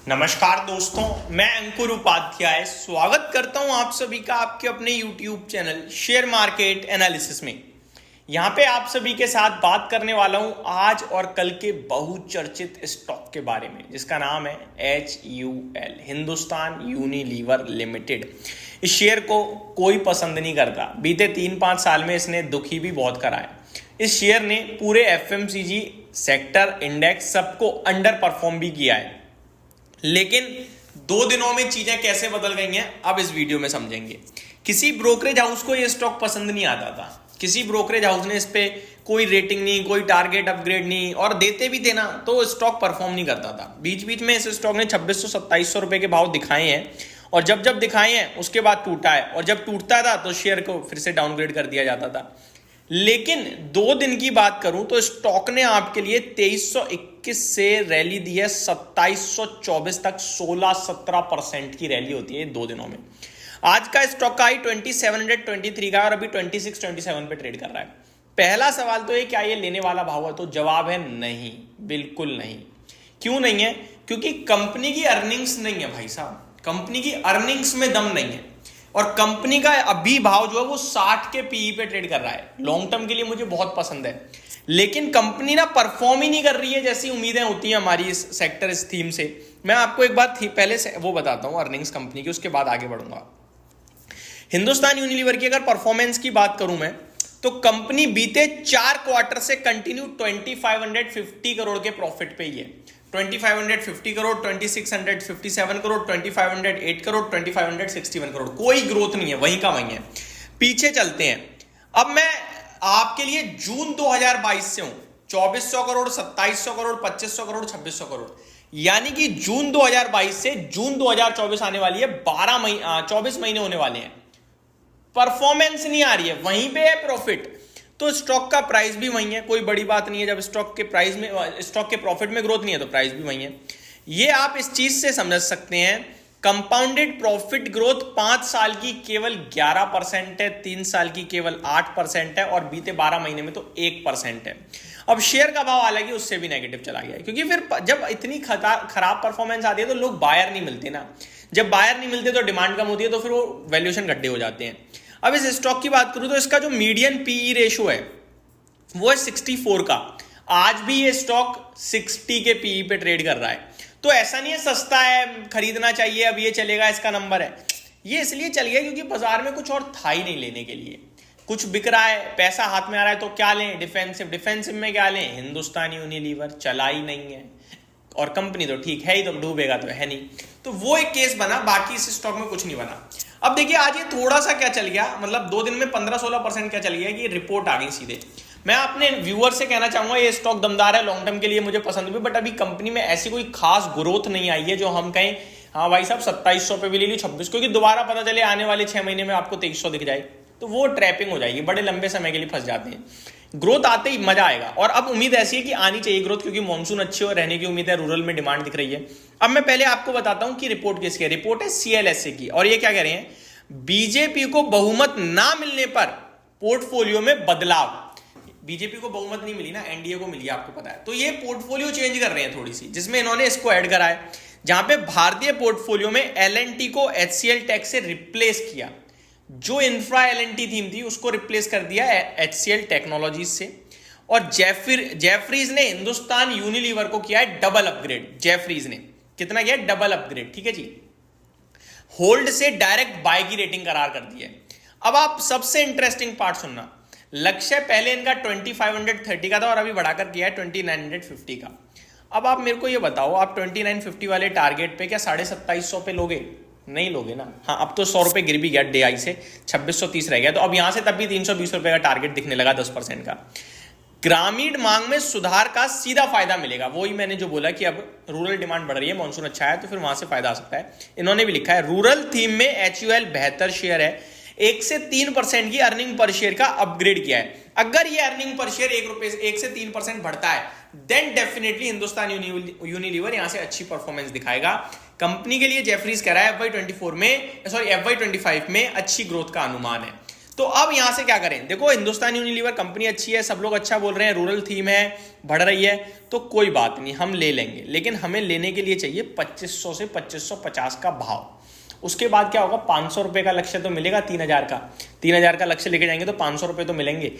नमस्कार दोस्तों, मैं अंकुर उपाध्याय स्वागत करता हूं आप सभी का आपके अपने YouTube channel share market analysis में। यहां पे आप सभी के साथ बात करने वाला हूं आज और कल के बहुचर्चित स्टॉक के बारे में, जिसका नाम है HUL, हिंदुस्तान यूनिलीवर लिमिटेड। इस शेयर को कोई पसंद नहीं करता। बीते 3-5 साल में इसने दुखी भी बहुत करा है। इस शेयर ने पूरे FMCG सेक्टर इंडेक्स सबको अंडर परफॉर्म भी किया है, लेकिन 2 दिनों में चीजें कैसे बदल गई हैं अब इस वीडियो में समझेंगे। किसी ब्रोकरेज हाउस को यह स्टॉक पसंद नहीं आता था। किसी ब्रोकरेज हाउस ने इस पे कोई रेटिंग नहीं, कोई टारगेट अपग्रेड नहीं, और देते भी थे ना तो स्टॉक परफॉर्म नहीं करता था। बीच बीच में इस स्टॉक ने 2600-2700 रुपए के भाव दिखाए हैं, और जब जब दिखाए हैं उसके बाद टूटा है, और जब टूटता था तो शेयर को फिर से डाउनग्रेड कर दिया जाता था। लेकिन 2 दिन की बात करूं तो स्टॉक ने आपके लिए 2321 से रैली दी है 2724 तक। 16-17% की रैली होती है 2 दिनों में। आज का स्टॉक का हाई 2723 का और अभी 26-27 पे ट्रेड कर रहा है। पहला सवाल तो ये, क्या ये लेने वाला भाव है? तो जवाब है नहीं, बिल्कुल नहीं। क्यों नहीं है? क्योंकि कंपनी की अर्निंग्स नहीं है भाई साहब। कंपनी की अर्निंग्स में दम नहीं है, और कंपनी का अभी भाव जो है वो 60 के पीई पे ट्रेड कर रहा है। लॉन्ग टर्म के लिए मुझे बहुत पसंद है, लेकिन कंपनी ना परफॉर्म ही नहीं कर रही है जैसी उम्मीदें होती हैं हमारी इस सेक्टर, इस थीम से। मैं आपको एक बात पहले से वो बताता हूं अर्निंग्स कंपनी की, उसके बाद आगे बढ़ूंगा। हिंदुस्तान यूनिलीवर की अगर परफॉर्मेंस की बात करूं मैं, तो कंपनी बीते 4 क्वार्टर से कंटिन्यू 2550 करोड़ के प्रॉफिट पे ही है। 2550 करोड़, 2657 करोड़, 2508 करोड़, 2561 करोड़। कोई ग्रोथ नहीं है, वहीं का वहीं है। पीछे चलते हैं। अब मैं आपके लिए जून 2022 से हूं। 2400 करोड़, 2700 करोड़, 2500 करोड़, 2600 करोड़, यानी कि जून 2022 से जून 2024 आने वाली है। 24 महीने होने वाले हैं। परफॉर्मेंस नहीं आ रही है, वहीं पे है प्रॉफिट। तो स्टॉक का प्राइस भी वही है, कोई बड़ी बात नहीं है। जब स्टॉक के प्राइस में, स्टॉक के प्रॉफिट में ग्रोथ नहीं है तो प्राइस भी वही है। ये आप इस चीज से समझ सकते हैं। कंपाउंडेड प्रॉफिट ग्रोथ 5 साल की केवल 11% है, 3 साल की केवल 8% है, और बीते 12 महीने में तो 1% है। अब शेयर का भाव हालांकि उससे भी नेगेटिव चला गया है, क्योंकि फिर जब इतनी खराब परफॉर्मेंस आती है तो लोग बायर नहीं मिलते ना। जब बायर नहीं मिलते तो डिमांड कम होती है, तो फिर वो वैल्यूएशन गड्ढे हो जाते हैं। अब इस स्टॉक की बात करूं तो इसका जो मीडियन पीई रेशो है वो है 64 का। आज भी ये स्टॉक 60 के पीई पे ट्रेड कर रहा है। तो ऐसा नहीं है सस्ता है, खरीदना चाहिए, अब ये चलेगा, इसका नंबर है। ये इसलिए चल गया क्योंकि बाजार में कुछ और था ही नहीं लेने के लिए। कुछ बिक रहा है, पैसा हाथ में आ रहा है, तो क्या लें? डिफेंसिव में क्या लें? हिंदुस्तान यूनिलीवर चला ही नहीं है, और कंपनी तो ठीक है ही, तो डूबेगा तो है नहीं। तो वो एक केस बना, बाकी इस स्टॉक में कुछ नहीं बना। अब देखिए आज ये थोड़ा सा क्या चल गया, मतलब 2 दिन में 15-16% क्या चल गया कि रिपोर्ट आ गई सीधे। मैं अपने व्यूअर से कहना चाहूंगा ये स्टॉक दमदार है, लॉन्ग टर्म के लिए मुझे पसंद भी, बट अभी कंपनी में ऐसी कोई खास ग्रोथ नहीं आई है जो हम कहें हाँ भाई साहब 2700 पे भी ले ली 26, क्योंकि दोबारा पता चले आने वाले 6 महीने में आपको 2300 दिख जाए तो वो ट्रैपिंग हो जाएगी। बड़े लंबे समय के लिए फंस जाते हैं। ग्रोथ आते ही मजा आएगा, और अब उम्मीद ऐसी है कि आनी चाहिए ग्रोथ, क्योंकि मॉनसून अच्छी हो रहने की उम्मीद है, रूरल में डिमांड दिख रही है। अब मैं पहले आपको बताता हूं कि रिपोर्ट किसकी है। रिपोर्ट है CLSA की, और ये क्या कह रहे हैं? बीजेपी को बहुमत ना मिलने पर पोर्टफोलियो में बदलाव। बीजेपी को बहुमत नहीं मिली ना, एनडीए को मिली, आपको पता है। तो ये पोर्टफोलियो चेंज कर रहे हैं थोड़ी सी, जिसमें इन्होंने इसको ऐड करा है, जहां पे भारतीय पोर्टफोलियो में LNT को HCL टेक से रिप्लेस किया। जो इंफ्रा LNT थीम थी उसको रिप्लेस कर दिया HCL टेक्नोलॉजीज से। और जेफरीज ने हिंदुस्तान यूनिलीवर को किया है डबल अपग्रेड। जेफरीज ने कितना किया? डबल अपग्रेड, ठीक है जी। होल्ड से डायरेक्ट बाय की रेटिंग करार कर दी है। अब आप सबसे इंटरेस्टिंग पार्ट सुनना। लक्ष्य पहले इनका 2530 का था, और अभी बढ़ाकर किया है 2950 का। अब आप मेरे को ये बताओ, आप 2950 वाले टारगेट पे क्या 2750 पे लोगे? नहीं लोगे ना। हाँ, अब तो 100 रुपए गिर भी गया डे आई से, 2630 रह गया। तो अब यहां से तब भी 320 रुपए का टारगेट दिखने लगा 10% का। ग्रामीण मांग में सुधार का सीधा फायदा मिलेगा। वही मैंने जो बोला कि अब रूरल डिमांड बढ़ रही है, मॉनसून अच्छा है, तो फिर वहां से फायदा आ सकता है। इन्होंने भी लिखा है रूरल थीम में HUL बेहतर शेयर है, 1 से 3% की अर्निंग पर शेयर का अपग्रेड किया है। अगर ये अर्निंग पर शेयर 1 से 3% बढ़ता है, देन डेफिनेटली हिंदुस्तान यूनिलीवर यहां से अच्छी परफॉर्मेंस दिखाएगा। कंपनी के लिए जेफरीज कह रहा है FY25 में अच्छी ग्रोथ का अनुमान है। तो अब यहां से क्या करें? देखो, हिंदुस्तान यूनिलीवर कंपनी अच्छी है, सब लोग अच्छा बोल रहे हैं, रूरल थीम है, बढ़ रही है, तो कोई बात नहीं, हम ले लेंगे। लेकिन हमें लेने के लिए चाहिए 2500 से 2550 का भाव। उसके बाद क्या होगा? 500 रुपए का लक्ष्य तो मिलेगा, 3000 का लक्ष्य लेके जाएंगे तो 500 रुपए तो मिलेंगे।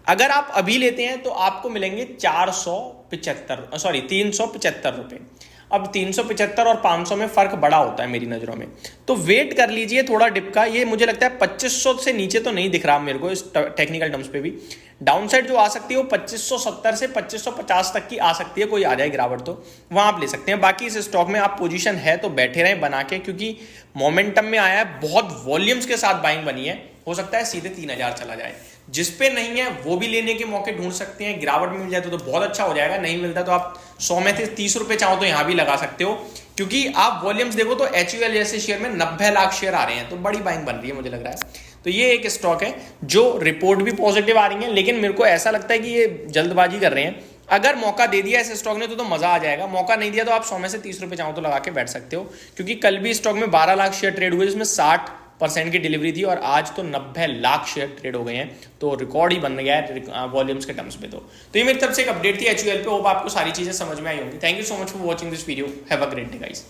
अगर आप अभी लेते हैं तो आपको मिलेंगे 375 रुपए। अब 375 और 500 में फर्क बड़ा होता है मेरी नजरों में, तो वेट कर लीजिए थोड़ा डिप का। ये मुझे लगता है 2500 से नीचे तो नहीं दिख रहा मेरे को इस टेक्निकल टर्म्स पे भी। डाउन साइड जो आ सकती है वो 2570 से 2550 तक की आ सकती है, कोई आ जाए गिरावट तो वहां आप ले सकते हैं। बाकी इस स्टॉक में आप पोजीशन है तो बैठे रहें बना के, क्योंकि मोमेंटम में आया है, बहुत वॉल्यूम्स के साथ बाइंग बनी है, हो सकता है सीधे 3000 चला जाए। जिस पे नहीं है वो भी लेने के मौके ढूंढ सकते हैं, गिरावट में मिल जाए तो बहुत अच्छा हो जाएगा, नहीं मिलता तो आप 100 में से 30 रुपए चाहो तो यहां भी लगा सकते हो। क्योंकि आप वॉल्यूम्स देखो तो HUL जैसे शेयर में 90 लाख शेयर आ रहे हैं, तो बड़ी बाइंग बन रही है मुझे लग रहा है। तो ये एक स्टॉक है जो रिपोर्ट भी पॉजिटिव आ रही है, लेकिन मेरे को ऐसा लगता है कि ये जल्दबाजी कर रहे हैं। अगर मौका दे दिया इस स्टॉक ने तो मजा आ जाएगा, मौका नहीं दिया तो आप 100 में से 30 रुपए चाहो तो लगा के बैठ सकते हो। क्योंकि कल भी स्टॉक में 12 लाख शेयर ट्रेड हुए, जिसमें 60% की डिलीवरी थी, और आज तो 90 लाख शेयर ट्रेड हो गए हैं, तो रिकॉर्ड ही बन गया है वॉल्यूम्स के टर्म्स में। तो ये मेरी तरफ से एक अपडेट थी HUL पे। होप आपको सारी चीजें समझ में आई होंगी। Thank you so much for watching this video. Have a great day guys.